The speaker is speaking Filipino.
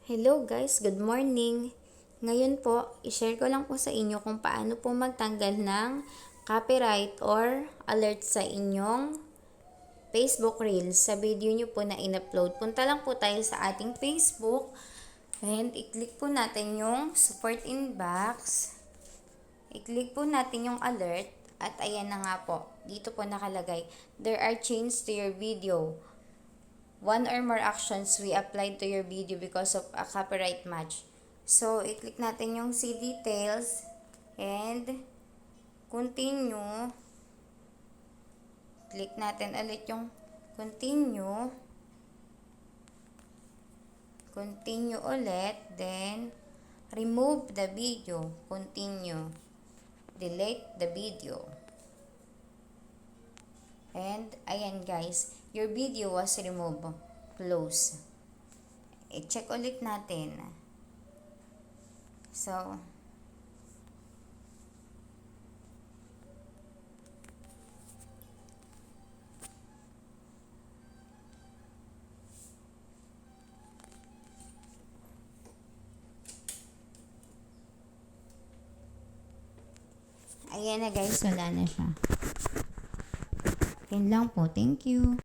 Hello guys, good morning. Ngayon po, i-share ko lang po sa inyo kung paano po magtanggal ng copyright or alert sa inyong Facebook Reels sa video nyo po na in-upload. Punta lang po tayo sa ating Facebook and i-click po natin yung support inbox. I-click po natin yung alert at ayan na nga po. Dito po nakalagay, there are changes to your video. One or more actions we applied to your video because of a copyright match. So, i-click natin yung see details and continue. Click natin ulit yung continue. Continue ulit. Then, remove the video. Continue. Delete the video. And, ayan guys, your video was removed. Close. I-check ulit natin. So, ayan na guys, wala na siya. Yan lang po. Thank you.